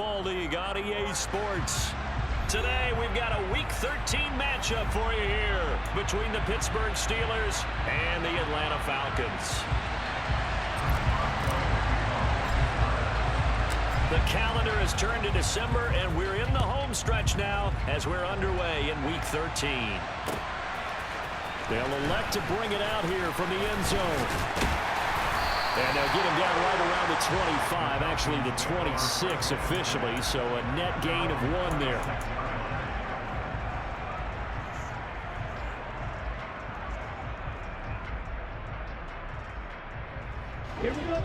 Football League on EA Sports. Today, we've got a Week 13 matchup for you here between the Pittsburgh Steelers and the Atlanta Falcons. The calendar has turned to December, and we're in the home stretch now as we're underway in Week 13. They'll elect to bring it out here from the end zone. And they'll get him down right around the 25, actually the 26 officially, so a net gain of 1 there. Here we go.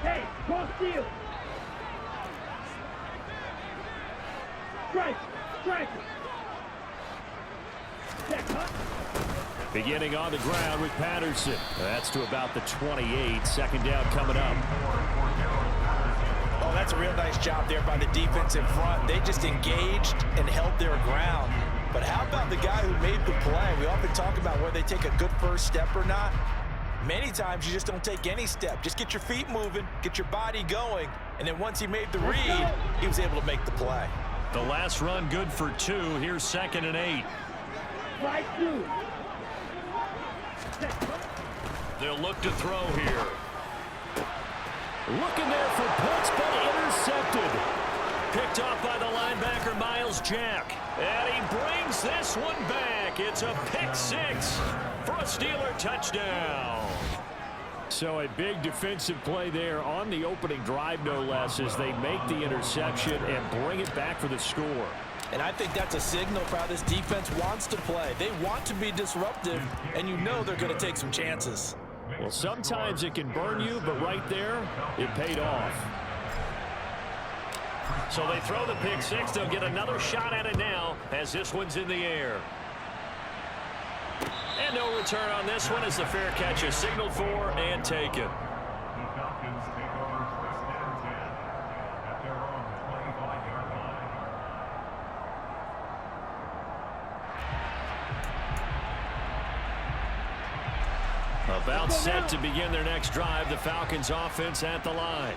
Hey, cross field. Strike. Beginning on the ground with Patterson. That's to about the 28. Second down coming up. Oh, that's a real nice job there by the defense in front. They just engaged and held their ground. But how about the guy who made the play? We often talk about whether they take a good first step or not. Many times you just don't take any step. Just get your feet moving, get your body going, and then once he made the read, he was able to make the play. The last run good for 2. Here's 2nd and 8. Right through. They'll look to throw here. Looking there for Pitts, but intercepted. Picked off by the linebacker, Miles Jack. And he brings this one back. It's a pick 6 for a Steeler touchdown. So a big defensive play there on the opening drive, no less, as they make the interception and bring it back for the score. And I think that's a signal for how this defense wants to play. They want to be disruptive, and you know they're going to take some chances. Well, sometimes it can burn you, but right there, it paid off. So they throw the pick 6. They'll get another shot at it now as this one's in the air. And no return on this one as the fair catch is signaled for and taken. About set to begin their next drive, the Falcons offense at the line.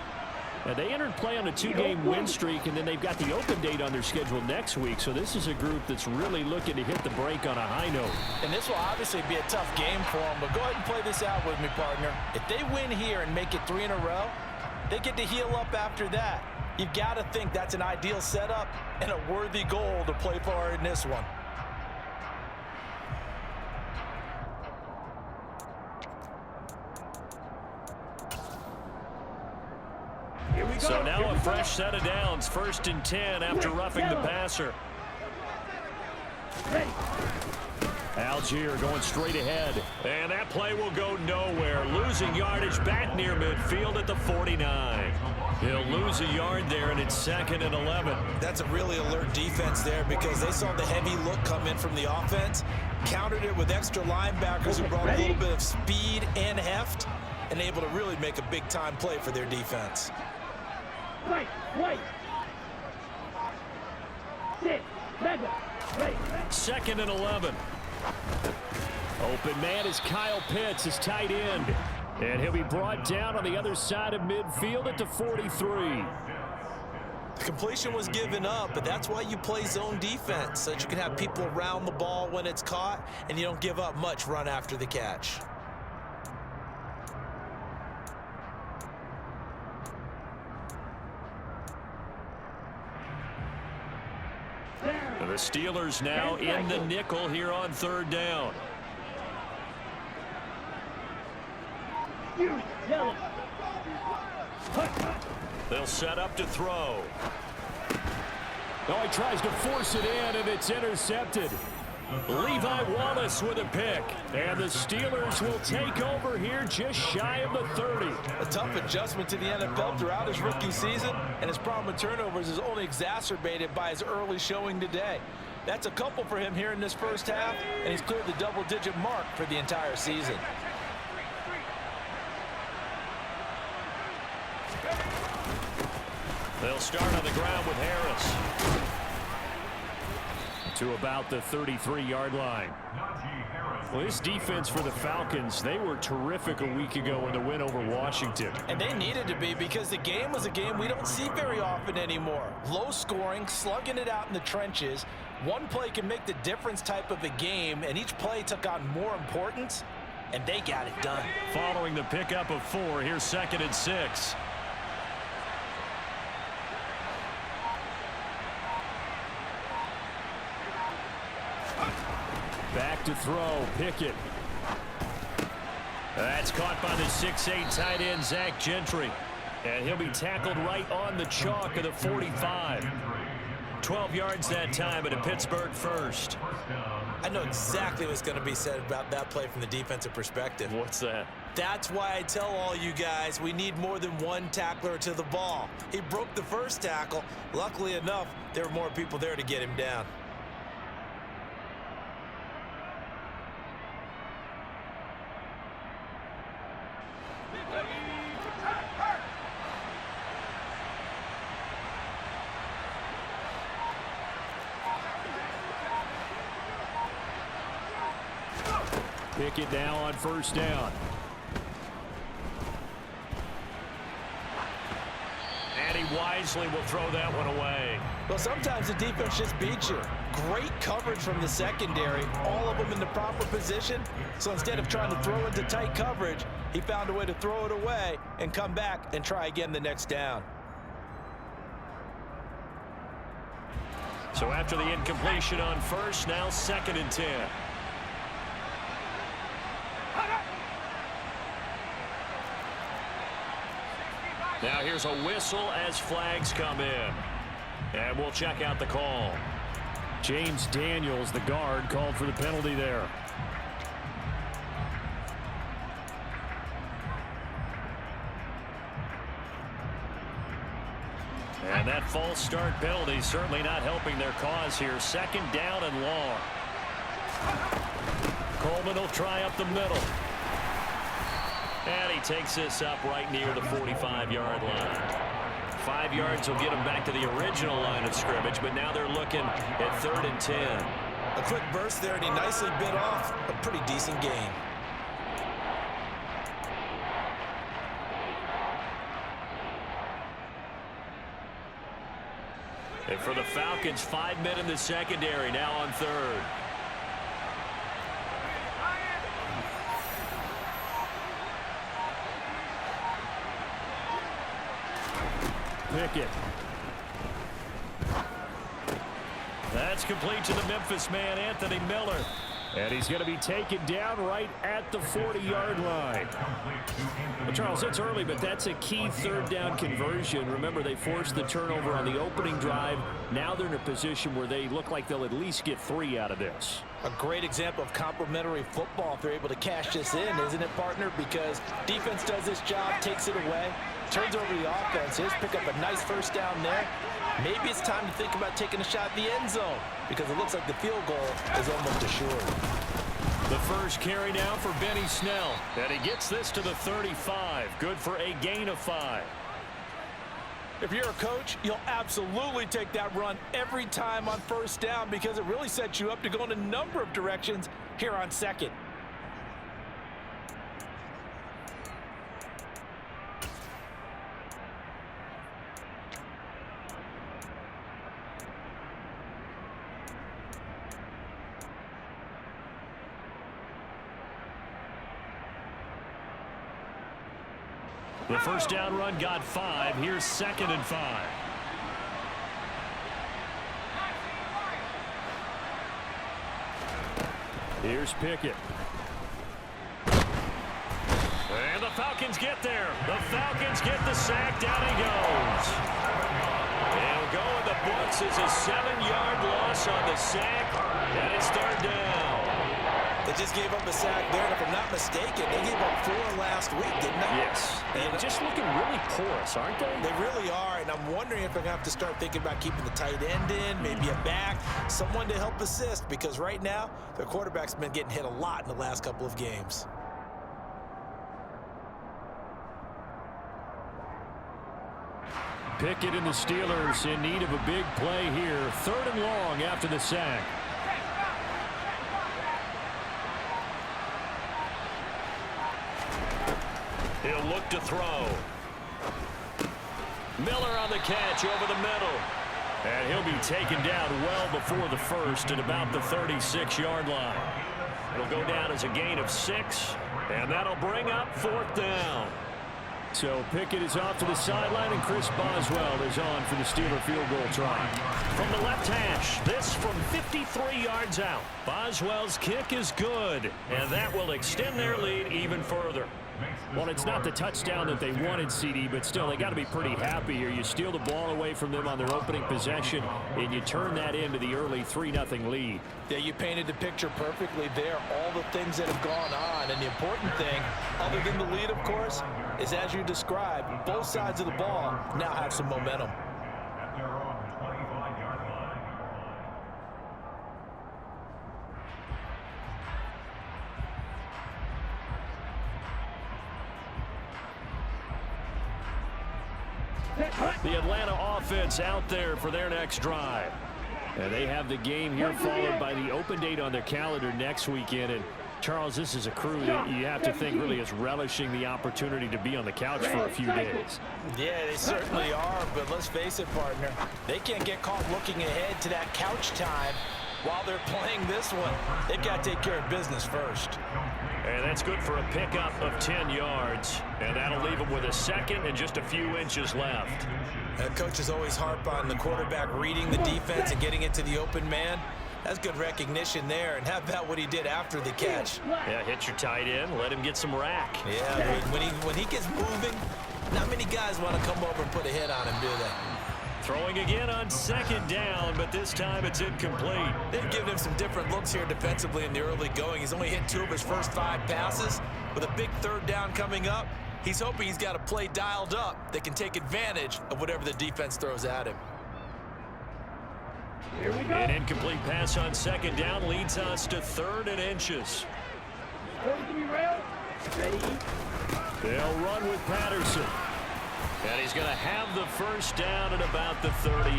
Now, they entered play on a 2-game win streak, and then they've got the open date on their schedule next week. So this is a group that's really looking to hit the break on a high note. And this will obviously be a tough game for them, but go ahead and play this out with me, partner. If they win here and make it 3 in a row, they get to heal up after that. You've got to think that's an ideal setup and a worthy goal to play for in this one. So now a fresh set of downs, 1st and 10 after roughing the passer. Algier going straight ahead. And that play will go nowhere. Losing yardage back near midfield at the 49. He'll lose a yard there, and it's 2nd and 11. That's a really alert defense there because they saw the heavy look come in from the offense, countered it with extra linebackers who brought a little bit of speed and heft, and able to really make a big-time play for their defense. Right. 6, mega, right. 2nd and 11. Open man is Kyle Pitts, his tight end. And he'll be brought down on the other side of midfield at the 43. The completion was given up, but that's why you play zone defense, so that you can have people around the ball when it's caught, and you don't give up much run after the catch. The Steelers now in the nickel here on 3rd down. They'll set up to throw. Oh, he tries to force it in, and it's intercepted. Levi Wallace with a pick. And the Steelers will take over here just shy of the 30. A tough adjustment to the NFL throughout his rookie season, and his problem with turnovers is only exacerbated by his early showing today. That's a couple for him here in this first half, and he's cleared the double-digit mark for the entire season. They'll start on the ground with Harris. To about the 33-yard line. Well, this defense for the Falcons, they were terrific a week ago in the win over Washington. And they needed to be, because the game was a game we don't see very often anymore. Low scoring, slugging it out in the trenches. One play can make the difference type of a game, and each play took on more importance, and they got it done. Following the pickup of 4, here's 2nd and 6. Back to throw, Pickett. That's caught by the 6'8" tight end, Zach Gentry. And he'll be tackled right on the chalk of the 45. 12 yards that time, and a Pittsburgh first. I know exactly what's going to be said about that play from the defensive perspective. What's that? That's why I tell all you guys we need more than one tackler to the ball. He broke the first tackle. Luckily enough, there were more people there to get him down. Pickett now on 1st down. And he wisely will throw that one away. Well, sometimes the defense just beats you. Great coverage from the secondary, all of them in the proper position. So instead of trying to throw into tight coverage, he found a way to throw it away and come back and try again the next down. So after the incompletion on 1st, now 2nd and 10. Now here's a whistle as flags come in. And we'll check out the call. James Daniels, the guard, called for the penalty there. And that false start penalty certainly not helping their cause here. 2nd down and long. Coleman will try up the middle. And he takes this up right near the 45-yard line. 5 yards will get him back to the original line of scrimmage, but now they're looking at 3rd and 10. A quick burst there, and he nicely bit off a pretty decent gain. And for the Falcons, 5 men in the secondary, now on 3rd. Pickett. That's complete to the Memphis man, Anthony Miller. And he's going to be taken down right at the 40-yard line. Well, Charles, it's early, but that's a key 3rd down conversion. Remember, they forced the turnover on the opening drive. Now they're in a position where they look like they'll at least get 3 out of this. A great example of complementary football if they're able to cash this in, isn't it, partner? Because defense does this job, takes it away, turns over the offense. Here's pick up a nice 1st down there. Maybe it's time to think about taking a shot in the end zone, because it looks like the field goal is almost assured. The first carry now for Benny Snell. And he gets this to the 35. Good for a gain of 5. If you're a coach, you'll absolutely take that run every time on 1st down, because it really sets you up to go in a number of directions here on 2nd. The 1st down run got 5. Here's 2nd and 5. Here's Pickett. And the Falcons get there. The Falcons get the sack. Down he goes. He'll go in the books as a 7-yard loss on the sack. And it's 3rd down. They just gave up a sack there, and if I'm not mistaken, they gave up 4 last week, didn't they? Yes. And just looking really porous, aren't they? They really are, and I'm wondering if they're going to have to start thinking about keeping the tight end in, maybe a back, someone to help assist, because right now, their quarterback's been getting hit a lot in the last couple of games. Pickett and the Steelers in need of a big play here. 3rd and long after the sack. He'll look to throw. Miller on the catch over the middle. And he'll be taken down well before the first at about the 36-yard line. It'll go down as a gain of 6, and that'll bring up 4th down. So Pickett is off to the sideline, and Chris Boswell is on for the Steeler field goal try. From the left hash, this from 53 yards out. Boswell's kick is good, and that will extend their lead even further. Well, it's not the touchdown that they wanted, CD, but still, they got to be pretty happy here. You steal the ball away from them on their opening possession, and you turn that into the early 3-0 lead. Yeah, you painted the picture perfectly there, all the things that have gone on. And the important thing, other than the lead, of course, is as you described, both sides of the ball now have some momentum. The Atlanta offense out there for their next drive. And they have the game here followed by the open date on their calendar next weekend. And Charles, this is a crew that you have to think really is relishing the opportunity to be on the couch for a few days. Yeah, they certainly are, but let's face it, partner. They can't get caught looking ahead to that couch time while they're playing this one. They've got to take care of business first. And that's good for a pickup of 10 yards. And that'll leave them with a second and just a few inches left. Coaches always harp on the quarterback reading the defense and getting into the open man. That's good recognition there. And how about what he did after the catch? Yeah, hit your tight end, let him get some rack. Yeah, when he gets moving, not many guys want to come over and put a hit on him, do they? Throwing again on 2nd down, but this time it's incomplete. They've given him some different looks here defensively in the early going. He's only hit 2 of his first 5 passes. With a big 3rd down coming up, he's hoping he's got a play dialed up that can take advantage of whatever the defense throws at him. Here we go. An incomplete pass on 2nd down leads us to 3rd and inches. Going to be railed. Ready. They'll run with Patterson. And he's going to have the first down at about the 38.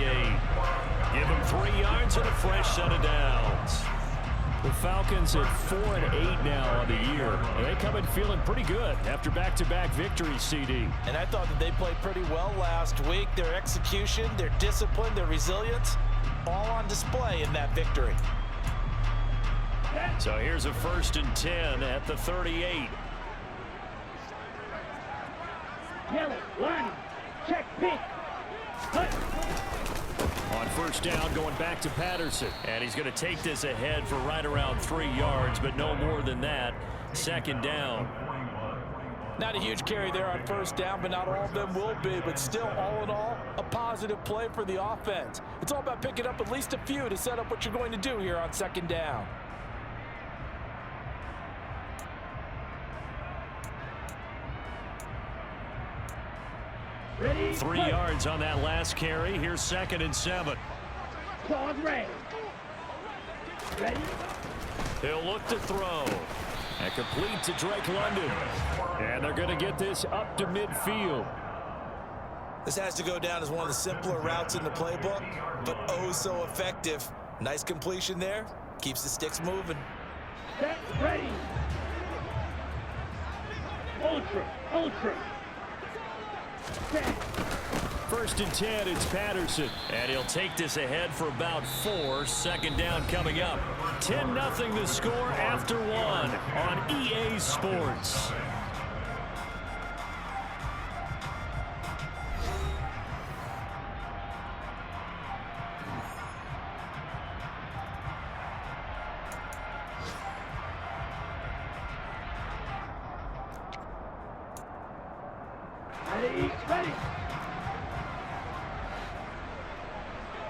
Give him 3 yards and a fresh set of downs. The Falcons at 4-8 now on the year. And they come in feeling pretty good after back-to-back victories, CD. And I thought that they played pretty well last week. Their execution, their discipline, their resilience, all on display in that victory. So here's a 1st and 10 at the 38. Yellow, line, check, pink. Hut. On 1st down, going back to Patterson. And he's going to take this ahead for right around 3 yards, but no more than that. 2nd down. Not a huge carry there on 1st down, but not all of them will be. But still, all in all, a positive play for the offense. It's all about picking up at least a few to set up what you're going to do here on 2nd down. Ready. 3 yards on that last carry. Here's 2nd and 7. Claws ready. Ready. He'll look to throw. And complete to Drake London. And they're going to get this up to midfield. This has to go down as one of the simpler routes in the playbook, but oh so effective. Nice completion there. Keeps the sticks moving. Set. Ready. Ultra. Ultra. Set. 1st and 10, it's Patterson. And he'll take this ahead for about 4. 2nd down coming up. 10-0 the score after 1 on EA Sports. Ready. Ready.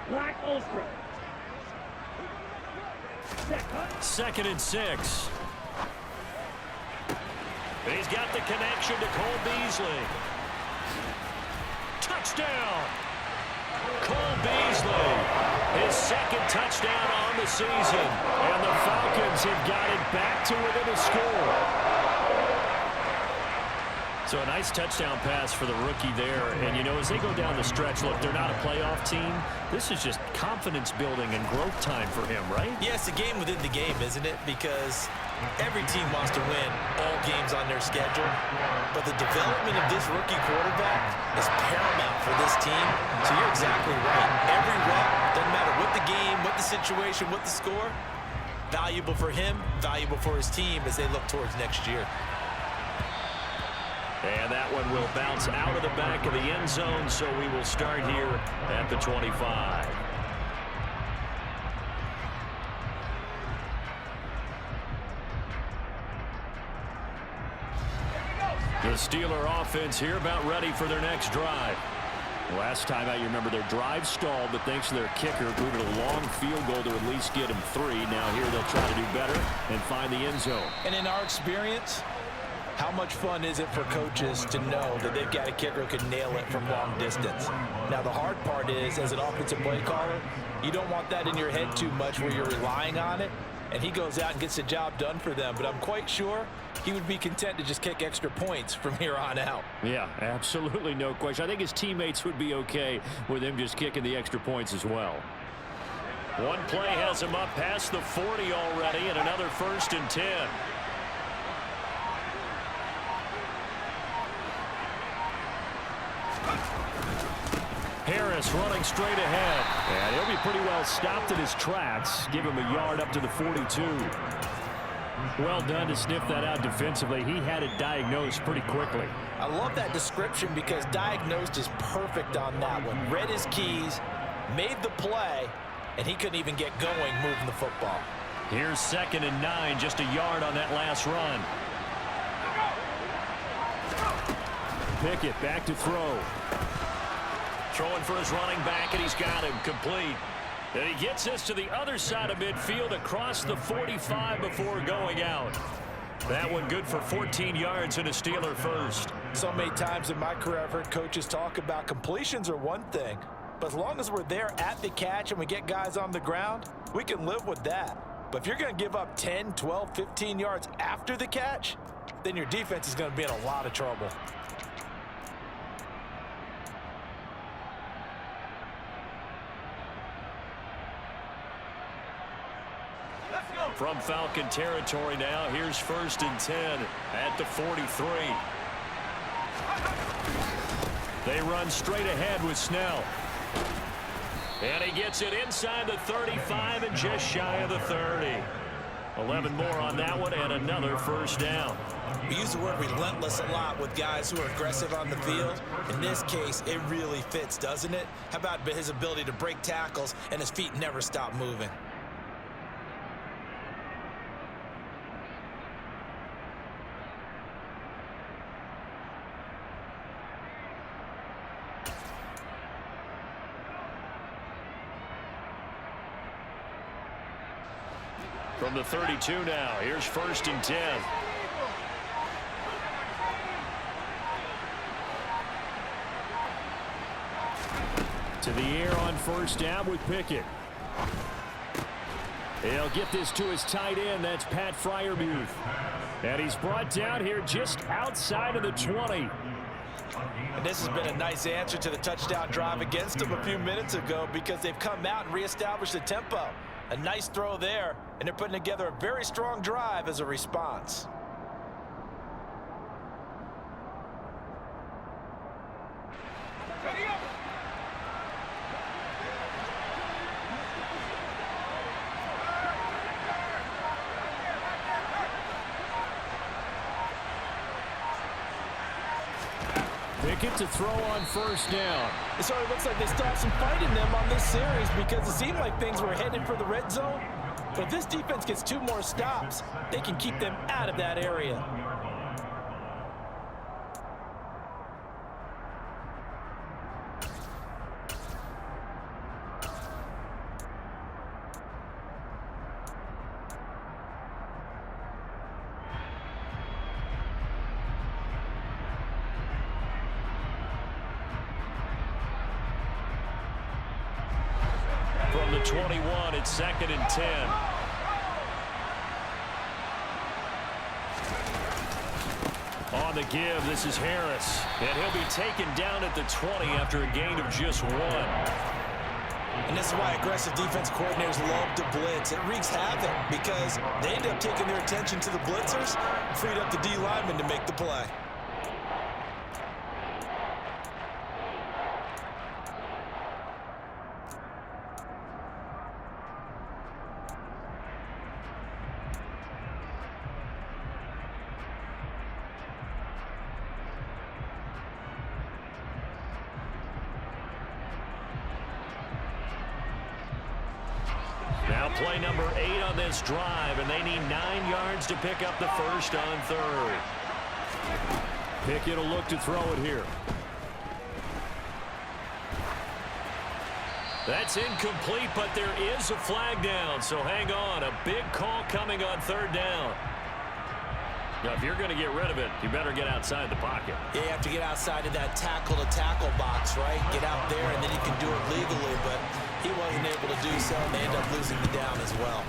Black ultra. Set. Hut. 2nd and 6. He's got the connection to Cole Beasley. Touchdown! Cole Beasley, his 2nd touchdown on the season. And the Falcons have got it back to within a score. So a nice touchdown pass for the rookie there. And, you know, as they go down the stretch, look, they're not a playoff team. This is just confidence building and growth time for him, right? Yeah, it's a game within the game, isn't it? Because every team wants to win all games on their schedule. But the development of this rookie quarterback is paramount for this team. So you're exactly right. Every rep, doesn't matter what the game, what the situation, what the score, valuable for him, valuable for his team as they look towards next year. And that one will bounce out of the back of the end zone, so we will start here at the 25. The Steeler offense here about ready for their next drive. Last time out, you remember their drive stalled, but thanks to their kicker, booted a long field goal to at least get them 3. Now here they'll try to do better and find the end zone. And in our experience, how much fun is it for coaches to know that they've got a kicker who can nail it from long distance? Now, the hard part is, as an offensive play caller, you don't want that in your head too much where you're relying on it, and he goes out and gets the job done for them. But I'm quite sure he would be content to just kick extra points from here on out. Yeah, absolutely no question. I think his teammates would be okay with him just kicking the extra points as well. One play has him up past the 40 already, and another 1st and 10. Harris running straight ahead. And he'll be pretty well stopped in his tracks. Give him a yard up to the 42. Well done to sniff that out defensively. He had it diagnosed pretty quickly. I love that description because diagnosed is perfect on that one. Read his keys, made the play, and he couldn't even get going moving the football. Here's 2nd and 9, just a yard on that last run. Pickett back to throw. Throwing for his running back, and he's got him complete. And he gets us to the other side of midfield across the 45 before going out. That one good for 14 yards and a Steeler first. So many times in my career I've heard coaches talk about completions are one thing, but as long as we're there at the catch and we get guys on the ground, we can live with that. But if you're going to give up 10, 12, 15 yards after the catch, then your defense is going to be in a lot of trouble. From Falcon territory now, here's 1st and 10 at the 43. They run straight ahead with Snell. And he gets it inside the 35 and just shy of the 30. 11 more on that one and another 1st down. We use the word relentless a lot with guys who are aggressive on the field. In this case, it really fits, doesn't it? How about his ability to break tackles and his feet never stop moving? From the 32 now, here's 1st and 10. To the air on 1st down with Pickett. He'll get this to his tight end. That's Pat Freiermuth. And he's brought down here just outside of the 20. And this has been a nice answer to the touchdown drive against them a few minutes ago because they've come out and reestablished the tempo. A nice throw there, and they're putting together a very strong drive as a response. Pickett to throw on 1st down. It sort of looks like they still have some fight in them on this series because it seemed like things were headed for the red zone. But if this defense gets 2 more stops, they can keep them out of that area. From the 21, it's 2nd and 10. On the give, this is Harris. And he'll be taken down at the 20 after a gain of just 1. And this is why aggressive defense coordinators love to blitz. It wreaks havoc because they end up taking their attention to the blitzers, freed up the D lineman to make the play. Now play number 8 on this drive, and they need 9 yards to pick up the first on 3rd. Pickett will look to throw it here. That's incomplete, but there is a flag down, so hang on. A big call coming on 3rd down. Now, if you're going to get rid of it, you better get outside the pocket. Yeah, you have to get outside of that tackle-to-tackle box, right? Get out there, and then you can do it legally, but he wasn't able to do so, and they end up losing the down as well.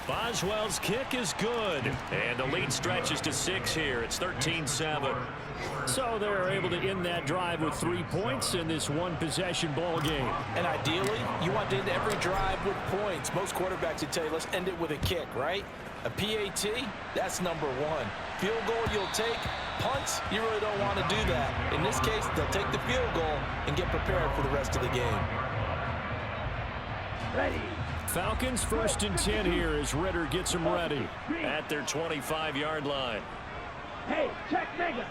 Boswell's kick is good, and the lead stretches to 6 here. It's 13-7. So they're able to end that drive with 3 points in this one-possession ball game. And ideally, you want to end every drive with points. Most quarterbacks would tell you, let's end it with a kick, right? A PAT, that's number 1. Field goal you'll take. Punts, you really don't want to do that. In this case, they'll take the field goal and get prepared for the rest of the game. Ready. Falcons 1st and 10 here as Ritter gets them ready at their 25-yard line. Hey, check mega.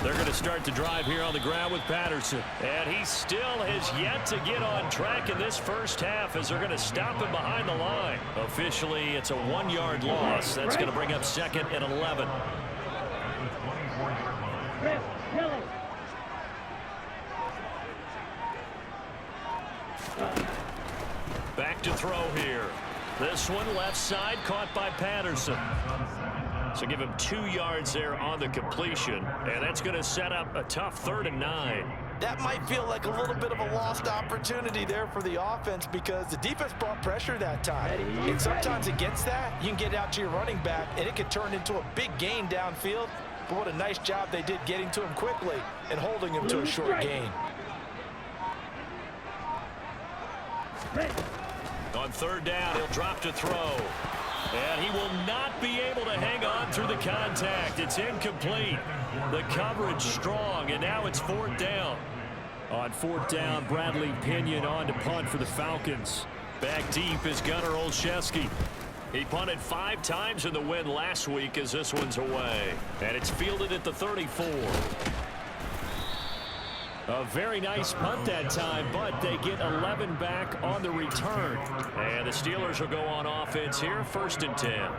They're going to start the drive here on the ground with Patterson. And he still has yet to get on track in this first half as they're going to stop him behind the line. Officially, it's a 1-yard loss. That's going to bring up 2nd and 11. Chris, Kelly. Back to throw here. This one left side caught by Patterson. So give him 2 yards there on the completion, and that's going to set up a tough 3rd and 9. That might feel like a little bit of a lost opportunity there for the offense because the defense brought pressure that time. And sometimes against that, you can get out to your running back, and it can turn into a big gain downfield. But what a nice job they did getting to him quickly and holding him to a short gain. On 3rd down, he'll drop to throw. And he will not be able to hang on through the contact. It's incomplete. The coverage strong, and now it's 4th down. On 4th down, Bradley Pinion on to punt for the Falcons. Back deep is Gunnar Olszewski. He punted 5 times in the win last week as this one's away. And it's fielded at the 34. A very nice punt that time, but they get 11 back on the return. And the Steelers will go on offense here, 1st and 10.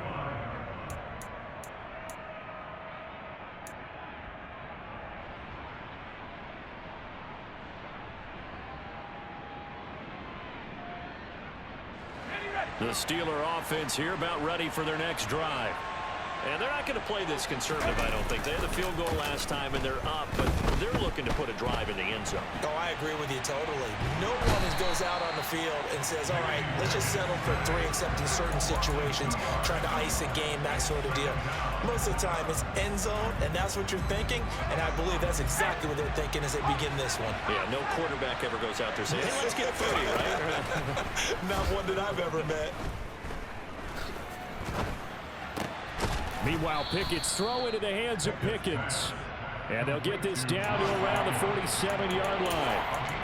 The Steeler offense here about ready for their next drive. And they're not going to play this conservative, I don't think. They had the field goal last time, and they're up, but they're looking to put a drive in the end zone. Oh, I agree with you totally. No one goes out on the field and says, all right, let's just settle for 3, except in certain situations, trying to ice a game, that sort of deal. Most of the time, it's end zone, and that's what you're thinking, and I believe that's exactly what they're thinking as they begin this one. Yeah, no quarterback ever goes out there saying, hey, let's get 30, right? Not one that I've ever met. Meanwhile, Pickett's throw into the hands of Pickens. And they'll get this down to around the 47-yard line.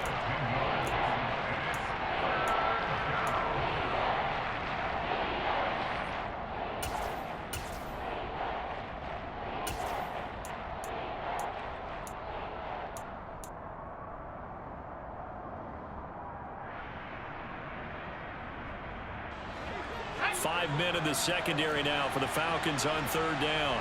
Five men in the secondary now for the Falcons on 3rd down.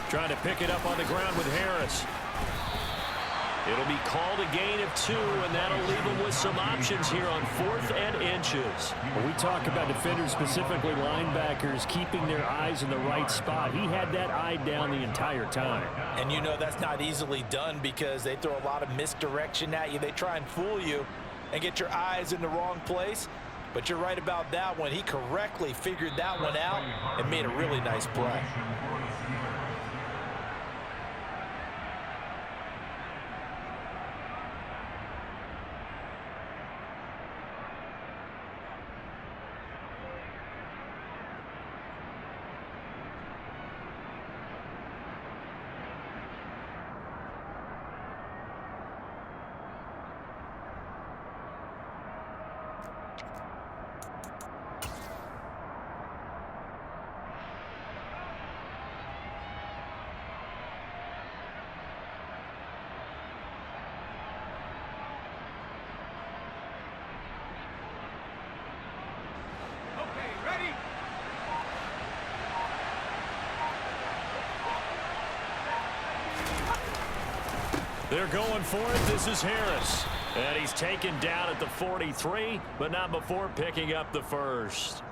Trying to pick it up on the ground with Harris. It'll be called a gain of 2, and that'll leave them with some options here on 4th and inches. When we talk about defenders, specifically linebackers, keeping their eyes in the right spot, he had that eye down the entire time. And you know that's not easily done because they throw a lot of misdirection at you. They try and fool you and get your eyes in the wrong place. But you're right about that one. He correctly figured that one out and made a really nice play. They're going for it. This is Harris. And he's taken down at the 43, but not before picking up the first.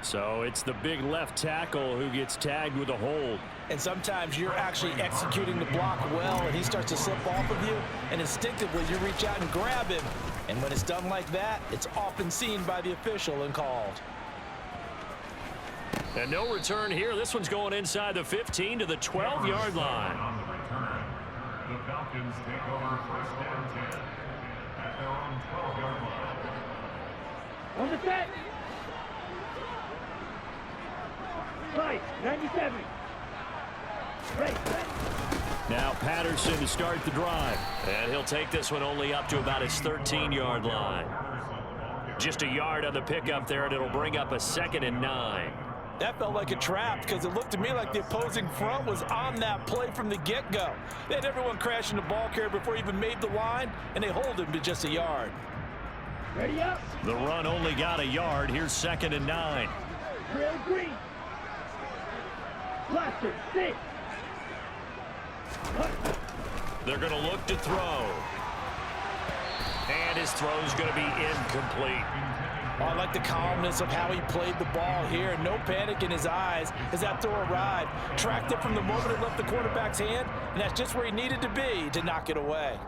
So it's the big left tackle who gets tagged with a hold. And sometimes you're actually executing the block well, and he starts to slip off of you, and instinctively you reach out and grab him. And when it's done like that, it's often seen by the official and called. And no return here. This one's going inside the 15 to the 12-yard line. On the return, the Falcons take over 1st and 10 at their own 12-yard line. On the set. Right, 97. Right. Now Patterson to start the drive. And he'll take this one only up to about his 13-yard line. Just a yard on the pickup there, and it'll bring up a 2nd and 9. That felt like a trap because it looked to me like the opposing front was on that play from the get-go. They had everyone crashing the ball carrier before he even made the line, and they hold him to just a yard. Ready up. The run only got a yard. Here's 2nd and 9. Trail green. Blaster, 6. They're going to look to throw. And his throw's going to be incomplete. Oh, I like the calmness of how he played the ball here. No panic in his eyes as that throw arrived. Tracked it from the moment it left the quarterback's hand, and that's just where he needed to be to knock it away.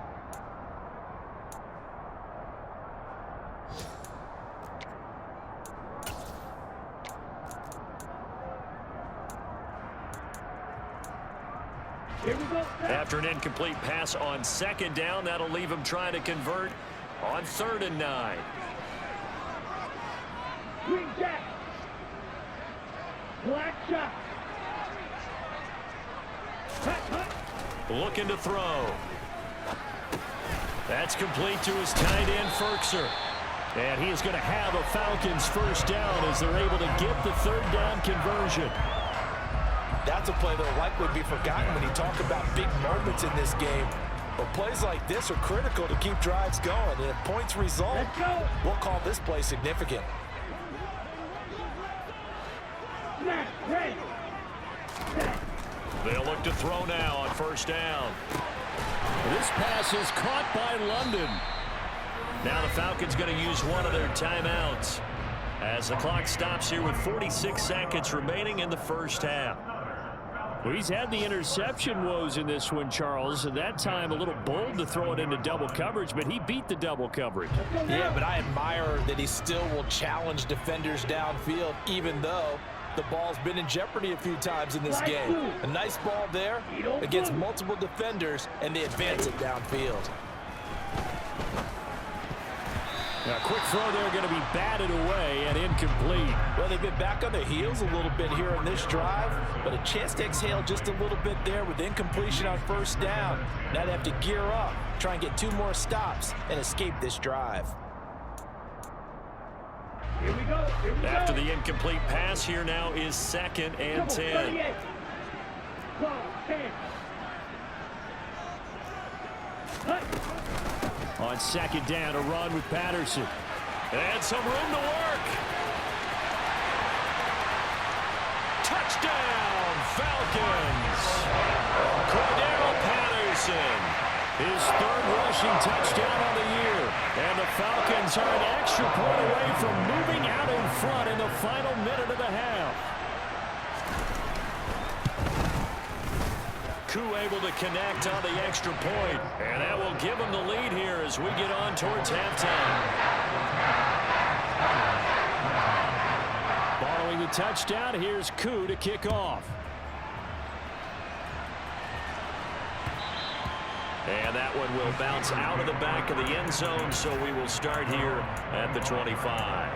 Here we go. After an incomplete pass on 2nd down, that'll leave him trying to convert on 3rd and 9. Green jack. Black shot. Looking to throw. That's complete to his tight end, Ferkser. And he is going to have a Falcons 1st down as they're able to get the 3rd down conversion. That's a play that will likely be forgotten when you talk about big moments in this game. But plays like this are critical to keep drives going. And if points result, Let's go. we'll call this play significant. Smash, ready. Set. They'll look to throw now on 1st down. This pass is caught by London. Now the Falcons going to use one of their timeouts as the clock stops here with 46 seconds remaining in the 1st half. Well, he's had the interception woes in this one, Charles, and that time a little bold to throw it into double coverage, but he beat the double coverage. Yeah, but I admire that he still will challenge defenders downfield, even though the ball's been in jeopardy a few times in this game. A nice ball there against multiple defenders, and they advance it downfield. Now, a quick throw there going to be batted away and incomplete. Well, they've been back on their heels a little bit here on this drive, but a chance to exhale just a little bit there with incompletion on 1st down. Now they have to gear up, try and get 2 more stops, and escape this drive. Here we go. Here we After go. the incomplete pass, here now is 2nd and 10. 38. 12, 10. Hut. On 2nd down, a run with Patterson. And some room to work. Touchdown, Falcons. Cordero Patterson Robinson. His third rushing touchdown on the year. And the Falcons are an extra point away from moving out in front in the final minute of the half. Koo able to connect on the extra point. And that will give them the lead here as we get on towards halftime. Following the touchdown, here's Koo to kick off. And that one will bounce out of the back of the end zone, so we will start here at the 25.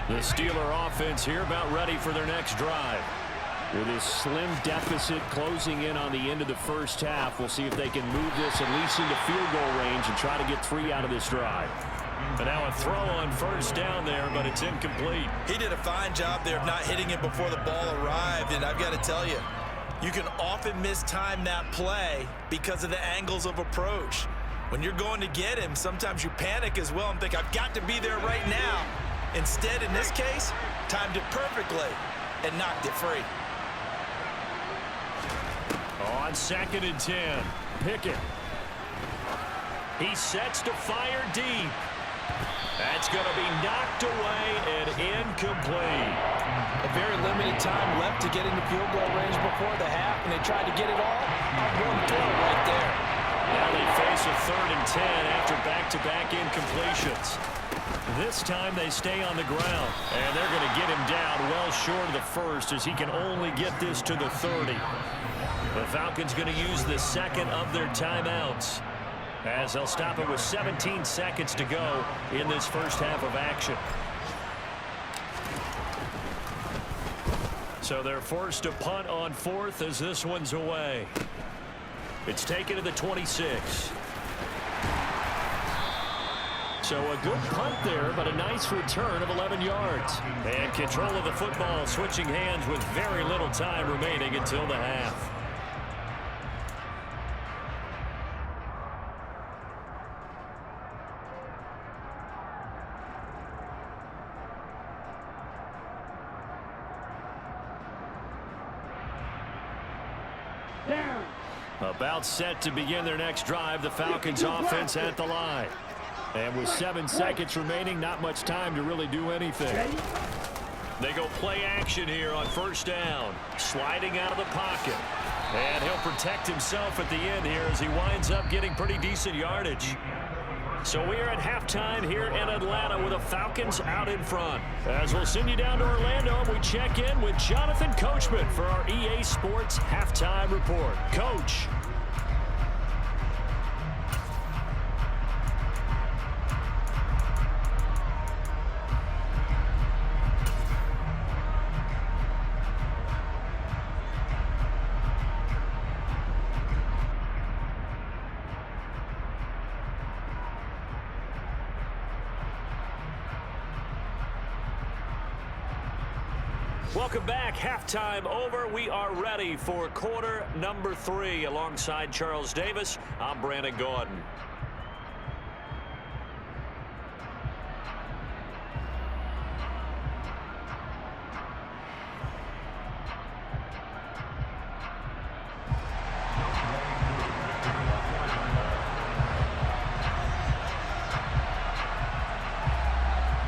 The Steeler offense here about ready for their next drive. With this slim deficit closing in on the end of the first half, we'll see if they can move this at least into field goal range and try to get 3 out of this drive. But now a throw on first down there, but it's incomplete. He did a fine job there of not hitting it before the ball arrived, and I've got to tell you, you can often mistime that play because of the angles of approach. When you're going to get him, sometimes you panic as well and think, I've got to be there right now. Instead, in this case, timed it perfectly and knocked it free. On 2nd and 10, Pickett. He sets to fire deep. That's going to be knocked away and incomplete. A very limited time left to get into field goal range before the half, and they tried to get it all on one throw right there. Now they face a 3rd and 10 after back-to-back incompletions. This time they stay on the ground, and they're going to get him down well short of the first as he can only get this to the 30. The Falcons going to use the second of their timeouts, as they'll stop it with 17 seconds to go in this first half of action. So they're forced to punt on 4th as this one's away. It's taken to the 26. So a good punt there, but a nice return of 11 yards. And control of the football switching hands with very little time remaining until the half. Down. About set to begin their next drive, the Falcons offense at the line. And with 7 seconds remaining, not much time to really do anything. They go play action here on first down. Sliding out of the pocket. And he'll protect himself at the end here as he winds up getting pretty decent yardage. So we are at halftime here in Atlanta with the Falcons out in front. As we'll send you down to Orlando, we check in with Jonathan Coachman for our EA Sports Halftime Report. Coach. Welcome back. Halftime over. We are ready for quarter number 3. Alongside Charles Davis, I'm Brandon Gordon.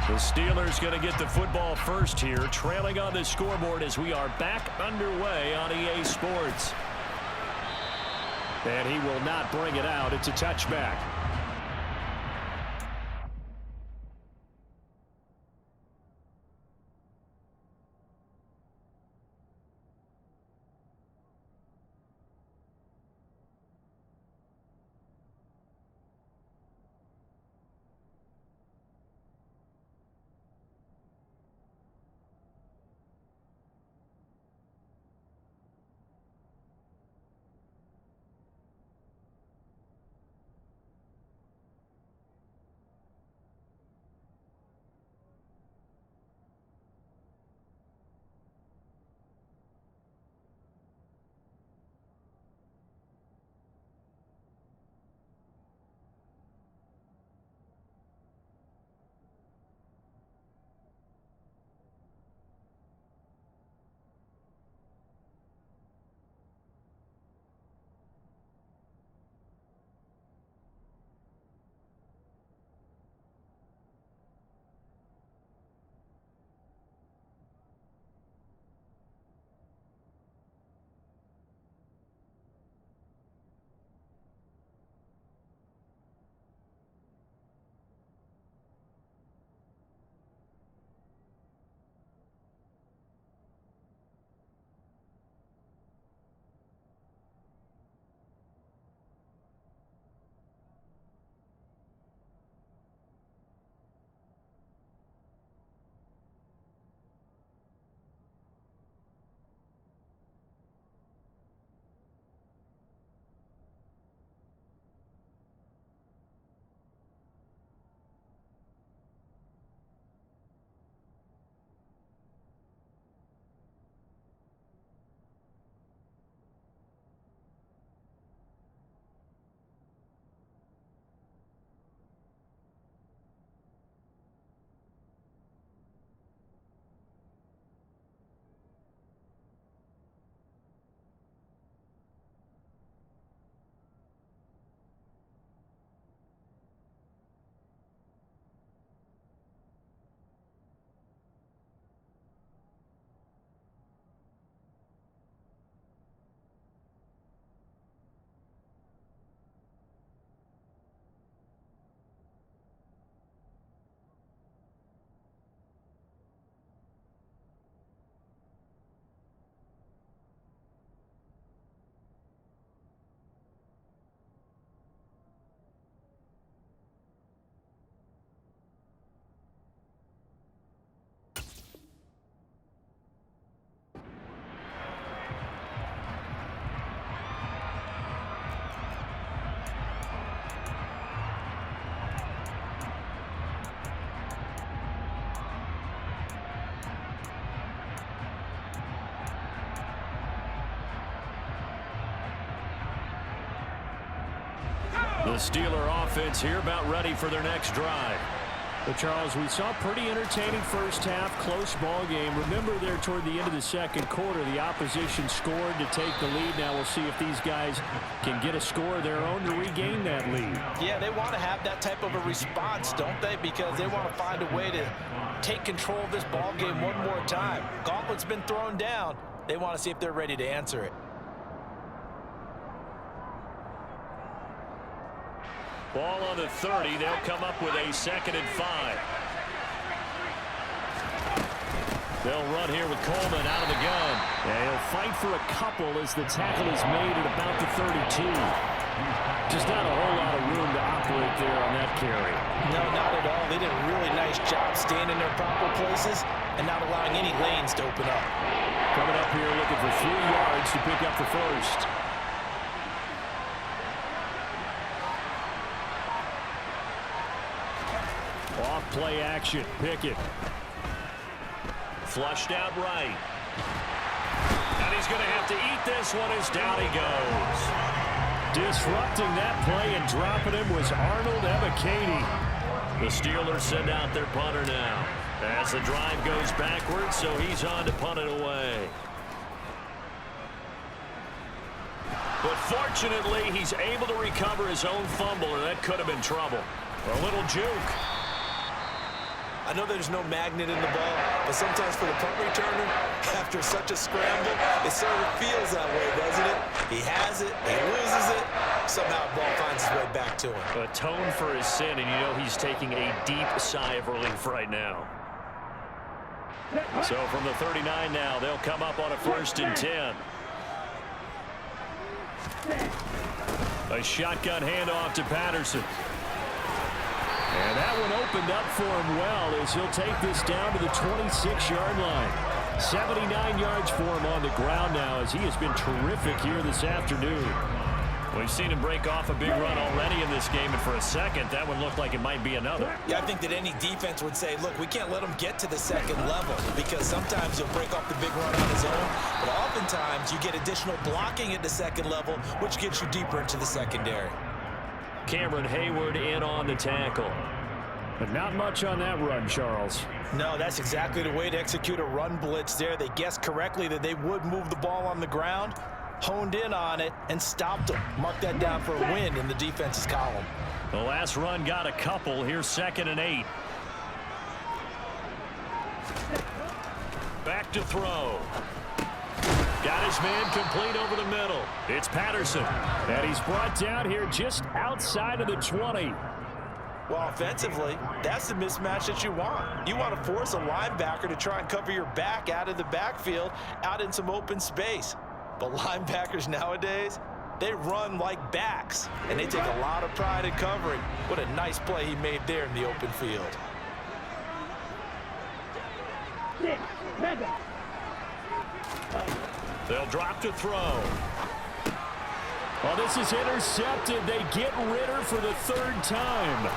The Steelers going to get the football first here, trailing on the scoreboard as we are back underway on EA Sports. And he will not bring it out. It's a touchback. The Steeler offense here about ready for their next drive. But Charles, we saw a pretty entertaining first half, close ball game. Remember there toward the end of the second quarter, the opposition scored to take the lead. Now we'll see if these guys can get a score of their own to regain that lead. Yeah, they want to have that type of a response, don't they? Because they want to find a way to take control of this ball game one more time. Gauntlet's been thrown down. They want to see if they're ready to answer it. Ball on the 30. They'll come up with a 2nd and 5. They'll run here with Coleman out of the gun. Yeah, he'll fight for a couple as the tackle is made at about the 32. Just not a whole lot of room to operate there on that carry. No, not at all. They did a really nice job staying in their proper places and not allowing any lanes to open up. Coming up here looking for 3 yards to pick up the first. Off play action. Pickett. Flushed out right. And he's going to have to eat this one as down he goes. Disrupting that play and dropping him was Arnold Ebiketie. The Steelers send out their punter now. As the drive goes backwards, so he's on to punt it away. But fortunately, he's able to recover his own fumble, or that could have been trouble. A little juke. I know there's no magnet in the ball, but sometimes for the punt returner, after such a scramble, it sort of feels that way, doesn't it? He has it, he loses it, somehow the ball finds its way back to him. Atone for his sin, and you know he's taking a deep sigh of relief right now. So from the 39 now, they'll come up on a 1st and 10. A shotgun handoff to Patterson. And that one opened up for him well as he'll take this down to the 26-yard line. 79 yards for him on the ground now as he has been terrific here this afternoon. We've seen him break off a big run already in this game, and for a second, that one looked like it might be another. Yeah, I think that any defense would say, look, we can't let him get to the 2nd level because sometimes he'll break off the big run on his own, but oftentimes you get additional blocking at the 2nd level, which gets you deeper into the secondary. Cameron Hayward in on the tackle. But not much on that run, Charles. No, that's exactly the way to execute a run blitz there. They guessed correctly that they would move the ball on the ground, honed in on it, and stopped them. Mark that down for a win in the defense's column. The last run got a couple. Here's 2nd and 8. Back to throw. Got his man complete over the middle. It's Patterson. And he's brought down here just outside of the 20. Well, offensively, that's the mismatch that you want. You want to force a linebacker to try and cover your back out of the backfield, out in some open space. But linebackers nowadays, they run like backs, and they take a lot of pride in covering. What a nice play he made there in the open field. They'll drop to throw. Well, this is intercepted. They get Ritter for the 3rd time.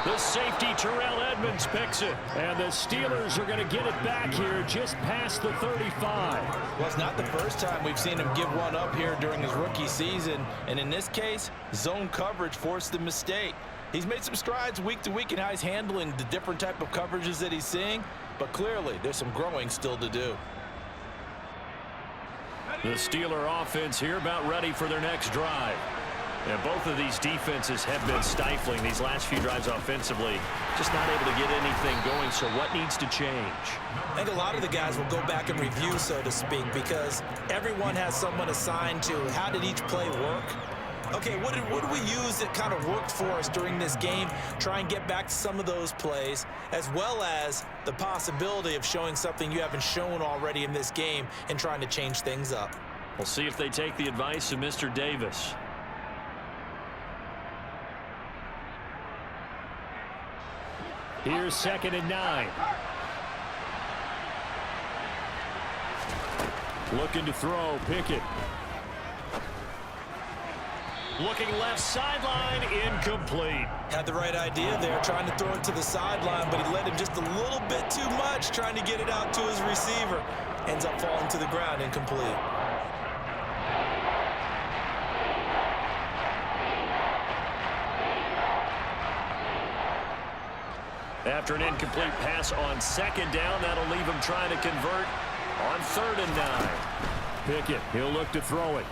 The safety, Terrell Edmonds, picks it. And the Steelers are going to get it back here just past the 35. Well, it's not the first time we've seen him give one up here during his rookie season. And in this case, zone coverage forced the mistake. He's made some strides week to week in how he's handling the different type of coverages that he's seeing. But clearly, there's some growing still to do. The Steeler offense here about ready for their next drive. And both of these defenses have been stifling these last few drives offensively. Just not able to get anything going, so what needs to change? I think a lot of the guys will go back and review, so to speak, because everyone has someone assigned to how did each play work. Okay, what did we use that kind of worked for us during this game? Try and get back to some of those plays, as well as the possibility of showing something you haven't shown already in this game and trying to change things up. We'll see if they take the advice of Mr. Davis. Here's 2nd and 9. Looking to throw, Pickett. Looking left sideline, incomplete. Had the right idea there, trying to throw it to the sideline, but he let him just a little bit too much, trying to get it out to his receiver. Ends up falling to the ground, incomplete. After an incomplete pass on second down, that'll leave him trying to convert on 3rd and 9. Pickett, he'll look to throw it.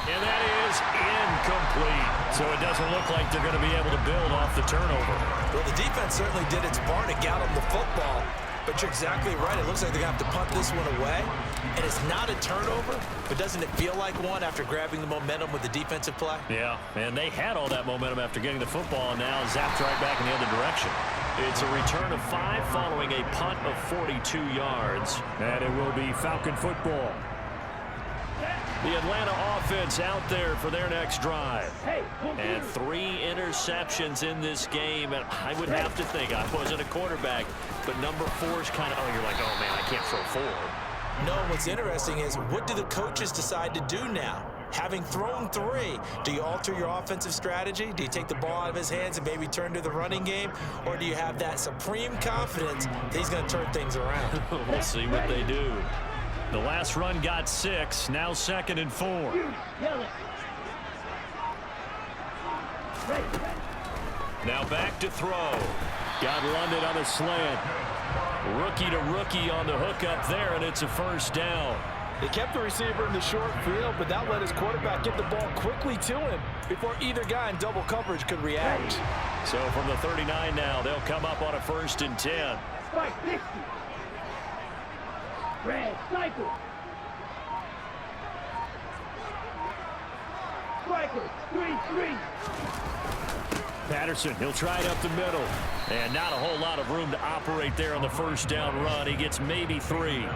And that is incomplete. So it doesn't look like they're going to be able to build off the turnover. Well, the defense certainly did its part to got them the football. But you're exactly right. It looks like they're going to have to punt this one away. And it's not a turnover, but doesn't it feel like one after grabbing the momentum with the defensive play? Yeah, and they had all that momentum after getting the football, and now zapped right back in the other direction. It's a return of 5 following a punt of 42 yards. And it will be Falcon football. The Atlanta offense out there for their next drive. And 3 interceptions in this game. And I would have to think, I wasn't a quarterback, but number 4 is kind of, oh, you're like, oh, man, I can't throw 4. No, what's interesting is what do the coaches decide to do now? Having thrown 3, do you alter your offensive strategy? Do you take the ball out of his hands and maybe turn to the running game? Or do you have that supreme confidence that he's going to turn things around? We'll see what they do. The last run got 6, now 2nd and 4. Now back to throw. Got London on a slant. Rookie to rookie on the hook up there, and it's a 1st down. They kept the receiver in the short field, but that let his quarterback get the ball quickly to him before either guy in double coverage could react. So from the 39 now, they'll come up on a 1st and 10. Strike 60. Red sniper. Striker 3-3. Patterson, he'll try it up the middle. And not a whole lot of room to operate there on the 1st down run. He gets maybe 3.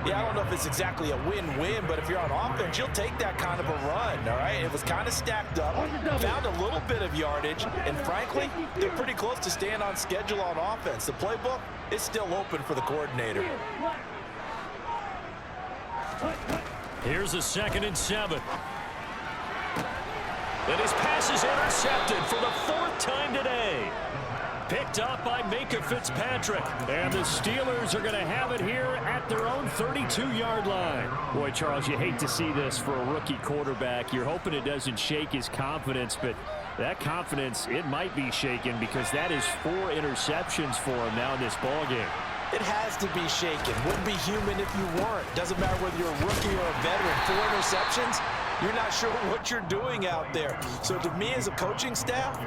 Yeah, I don't know if it's exactly a win-win, but if you're on offense, you'll take that kind of a run, all right? It was kind of stacked up, found a little bit of yardage, and frankly, they're pretty close to staying on schedule on offense. The playbook is still open for the coordinator. Here's a 2nd and 7. And his pass is intercepted for the 4th time today. Picked up by Micah Fitzpatrick. And the Steelers are going to have it here at their own 32-yard line. Boy, Charles, you hate to see this for a rookie quarterback. You're hoping it doesn't shake his confidence, but that confidence, it might be shaken because that is 4 interceptions for him now in this ballgame. It has to be shaken. Wouldn't be human if you weren't. Doesn't matter whether you're a rookie or a veteran. 4 interceptions, you're not sure what you're doing out there. So to me as a coaching staff,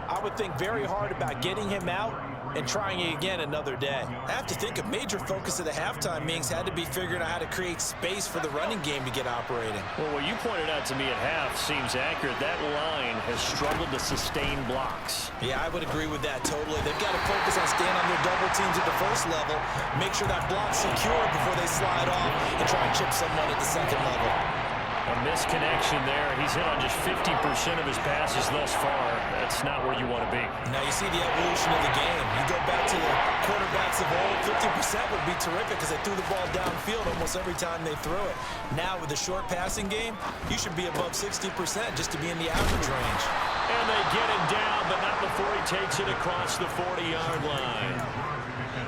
I would think very hard about getting him out and trying it again another day. I have to think a major focus of the halftime meetings had to be figuring out how to create space for the running game to get operating. Well, what you pointed out to me at half seems accurate. That line has struggled to sustain blocks. Yeah, I would agree with that totally. They've got to focus on staying on their double teams at the 1st level, make sure that block's secure before they slide off and try and chip someone at the 2nd level. A misconnection there. He's hit on just 50% of his passes thus far. That's not where you want to be. Now you see the evolution of the game. You go back to the quarterbacks of old, 50% would be terrific because they threw the ball downfield almost every time they threw it. Now with the short passing game, you should be above 60% just to be in the average range. And they get him down, but not before he takes it across the 40-yard line.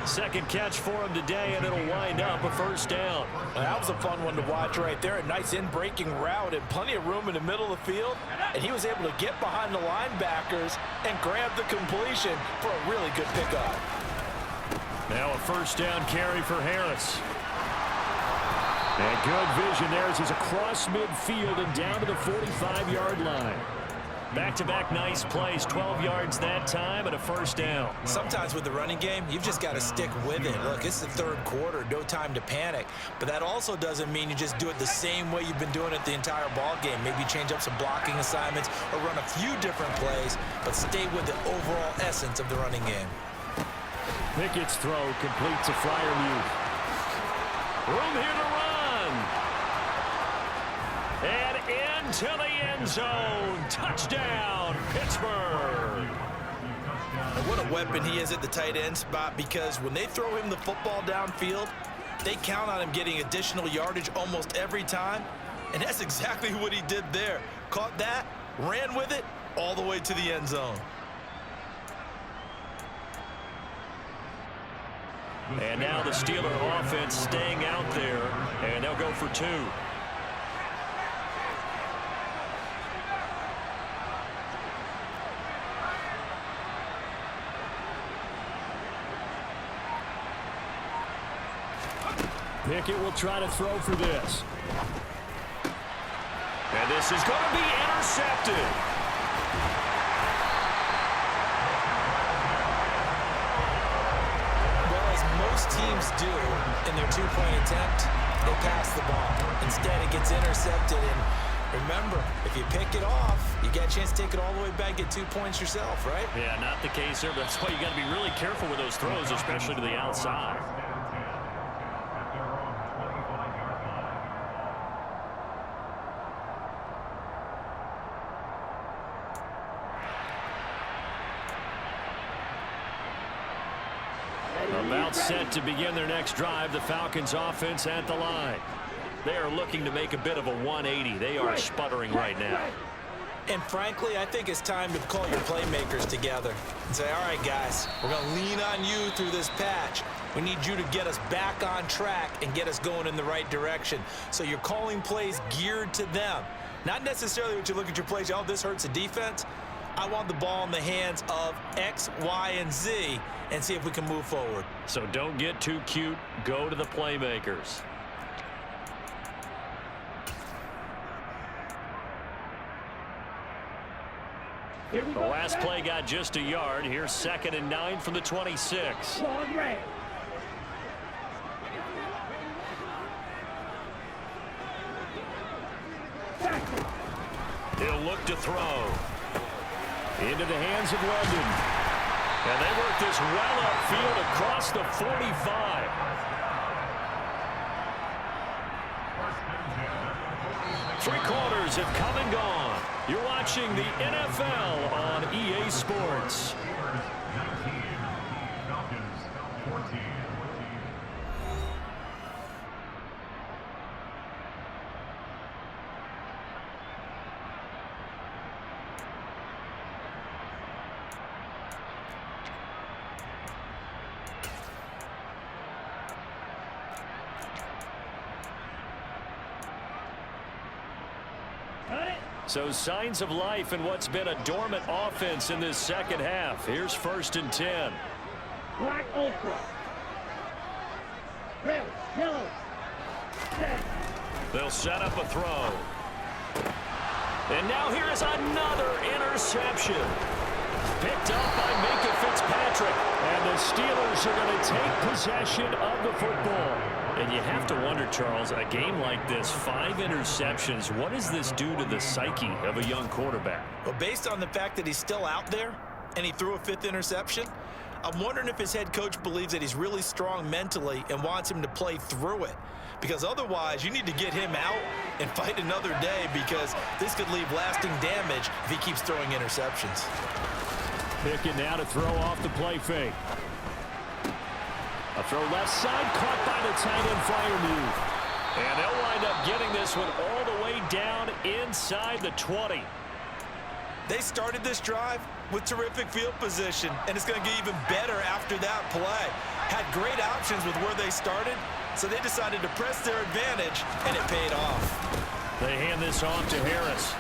2nd catch for him today, and it'll wind up a 1st down. Well, that was a fun one to watch right there. A nice in-breaking route and plenty of room in the middle of the field. And he was able to get behind the linebackers and grab the completion for a really good pickup. Now a 1st down carry for Harris. And good vision there as he's across midfield and down to the 45-yard line. Back-to-back nice plays, 12 yards that time and a 1st down. Sometimes with the running game, you've just got to stick with it. Look, it's the 3rd quarter, no time to panic. But that also doesn't mean you just do it the same way you've been doing it the entire ball game. Maybe change up some blocking assignments or run a few different plays, but stay with the overall essence of the running game. Pickett's throw completes a Freiermuth. Room here to run. And into the end zone. Touchdown, Pittsburgh. And what a weapon he is at the tight end spot, because when they throw him the football downfield, they count on him getting additional yardage almost every time. And that's exactly what he did there. Caught that, ran with it, all the way to the end zone. And now the Steeler offense staying out there, and they'll go for 2. Pickett will try to throw for this. And this is going to be intercepted. Well, as most teams do in their two-point attempt, they pass the ball. Instead, it gets intercepted. And remember, if you pick it off, you get a chance to take it all the way back, get 2 points yourself, right? Yeah, not the case there, but that's why you got to be really careful with those throws, especially to the outside. About set to begin their next drive, the Falcons offense at the line. They are looking to make a bit of a 180. They are sputtering right now. And frankly, I think it's time to call your playmakers together and say, all right, guys, we're going to lean on you through this patch. We need you to get us back on track and get us going in the right direction. So you're calling plays geared to them. Not necessarily what you look at your plays, oh, this hurts the defense. I want the ball in the hands of X, Y, and Z and see if we can move forward. So don't get too cute. Go to the playmakers. The last play got just a yard. Here's 2nd and 9 from the 26. Long red. He'll look to throw. Into the hands of London. And they work this well upfield across the 45. Three quarters have come and gone. You're watching the NFL on EA Sports. Falcons 14. So signs of life in what's been a dormant offense in this second half. Here's 1st and 10. Black ultra. Red, yellow. Red. They'll set up a throw. And now here is another interception. Picked up by Minka Fitzpatrick. And the Steelers are going to take possession of the football. And you have to wonder, Charles, a game like this, 5 interceptions, what does this do to the psyche of a young quarterback? Well, based on the fact that he's still out there and he threw a 5th interception, I'm wondering if his head coach believes that he's really strong mentally and wants him to play through it. Because otherwise, you need to get him out and fight another day, because this could leave lasting damage if he keeps throwing interceptions. Pickett now to throw off the play fake. A throw left side, caught by the tight end flyer move. And they'll wind up getting this one all the way down inside the 20. They started this drive with terrific field position, and it's going to get even better after that play. Had great options with where they started, so they decided to press their advantage, and it paid off. They hand this off to Harris.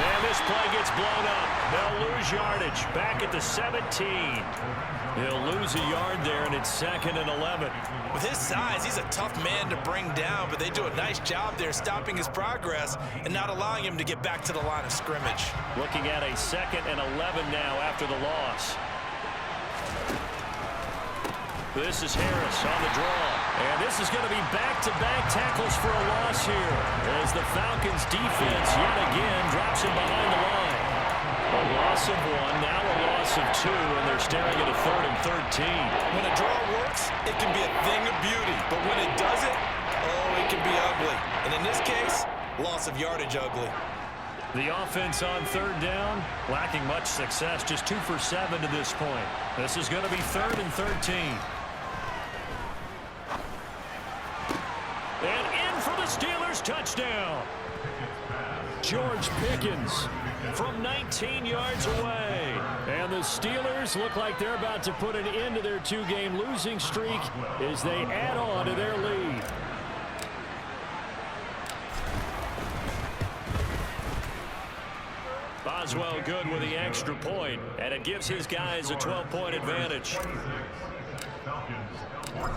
And this play gets blown up. They'll lose yardage back at the 17. He'll lose a yard there, and it's 2nd and 11. With his size, he's a tough man to bring down, but they do a nice job there stopping his progress and not allowing him to get back to the line of scrimmage. Looking at a 2nd and 11 now after the loss. This is Harris on the draw. And this is going to be back-to-back tackles for a loss here, as the Falcons defense yet again drops him behind the line. A loss of 1, now a loss of 2, and they're staring at a 3rd and 13. When a draw works, it can be a thing of beauty. But when it doesn't, oh, it can be ugly. And in this case, loss of yardage ugly. The offense on 3rd down, lacking much success, just 2 for 7 to this point. This is going to be 3rd and 13. And in for the Steelers, touchdown. George Pickens from 19 yards away. And the Steelers look like they're about to put an end to their 2-game losing streak as they add on to their lead. Boswell good with the extra point, and it gives his guys a 12-point advantage.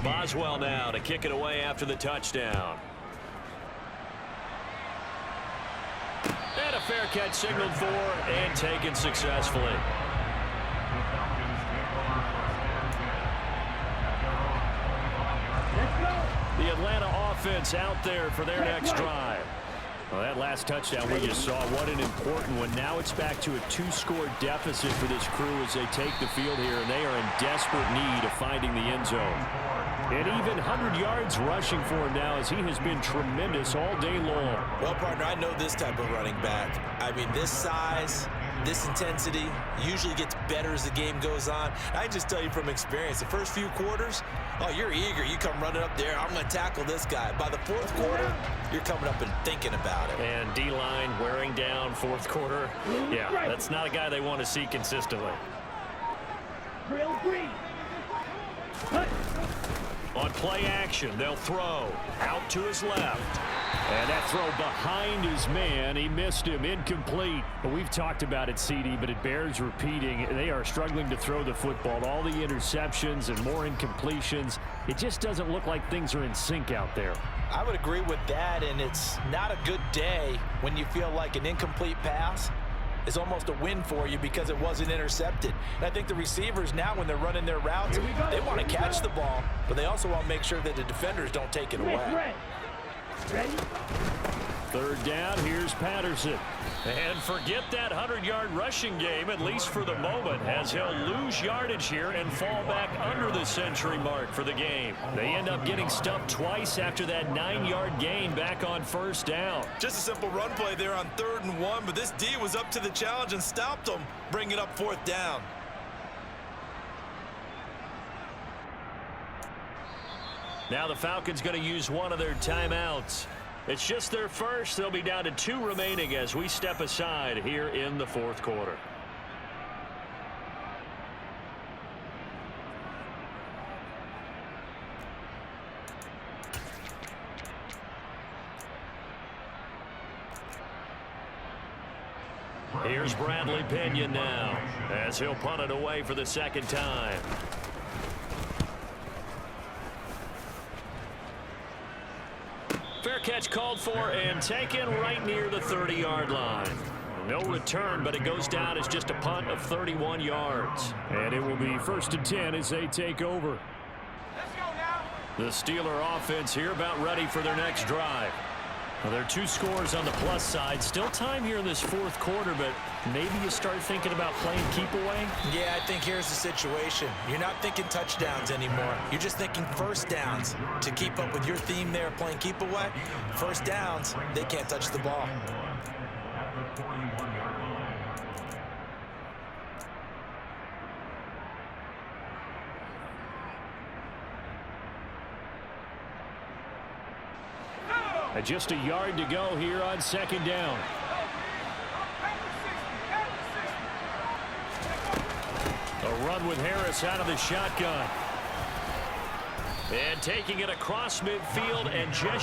Boswell now to kick it away after the touchdown. And a fair catch signaled for and taken successfully. The Atlanta offense out there for their next drive. Well, that last touchdown we just saw, what an important one. Now it's back to a 2-score deficit for this crew as they take the field here, and they are in desperate need of finding the end zone. And even 100 yards rushing for him now as he has been tremendous all day long. Well, partner, I know this type of running back. I mean, this size, this intensity usually gets better as the game goes on. I just tell you from experience, the first few quarters, oh, you're eager. You come running up there, I'm going to tackle this guy. By the fourth quarter, you're coming up and thinking about it. And D-line wearing down fourth quarter. Yeah, that's not a guy they want to see consistently. Drill green. On play action, they'll throw out to his left. And that throw behind his man, he missed him, incomplete. But we've talked about it, CD, but it bears repeating. They are struggling to throw the football. All the interceptions and more incompletions. It just doesn't look like things are in sync out there. I would agree with that, and it's not a good day when you feel like an incomplete pass is almost a win for you because it wasn't intercepted. And I think the receivers now, when they're running their routes, they want to catch the ball, but they also want to make sure that the defenders don't take it away. Ready? Third down, here's Patterson. And forget that 100-yard rushing game, at least for the moment, as he'll lose yardage here and fall back under the century mark for the game. They end up getting stuffed twice after that 9-yard gain back on first down. Just a simple run play there on 3rd and 1, but this D was up to the challenge and stopped them, bringing up 4th down. Now the Falcons going to use one of their timeouts. It's just their first. They'll be down to 2 remaining as we step aside here in the fourth quarter. Here's Bradley Pinion now as he'll punt it away for the second time. Fair catch called for and taken right near the 30-yard line. No return, but it goes down as just a punt of 31 yards. And it will be 1st and 10 as they take over. Let's go now. The Steeler offense here about ready for their next drive. Well, there are 2 scores on the plus side. Still time here in this fourth quarter, but maybe you start thinking about playing keep away? Yeah, I think here's the situation. You're not thinking touchdowns anymore. You're just thinking first downs. To keep up with your theme there, playing keep away, first downs, they can't touch the ball. At the 41-yard line. Just a yard to go here on 2nd down. A run with Harris out of the shotgun. And taking it across midfield and just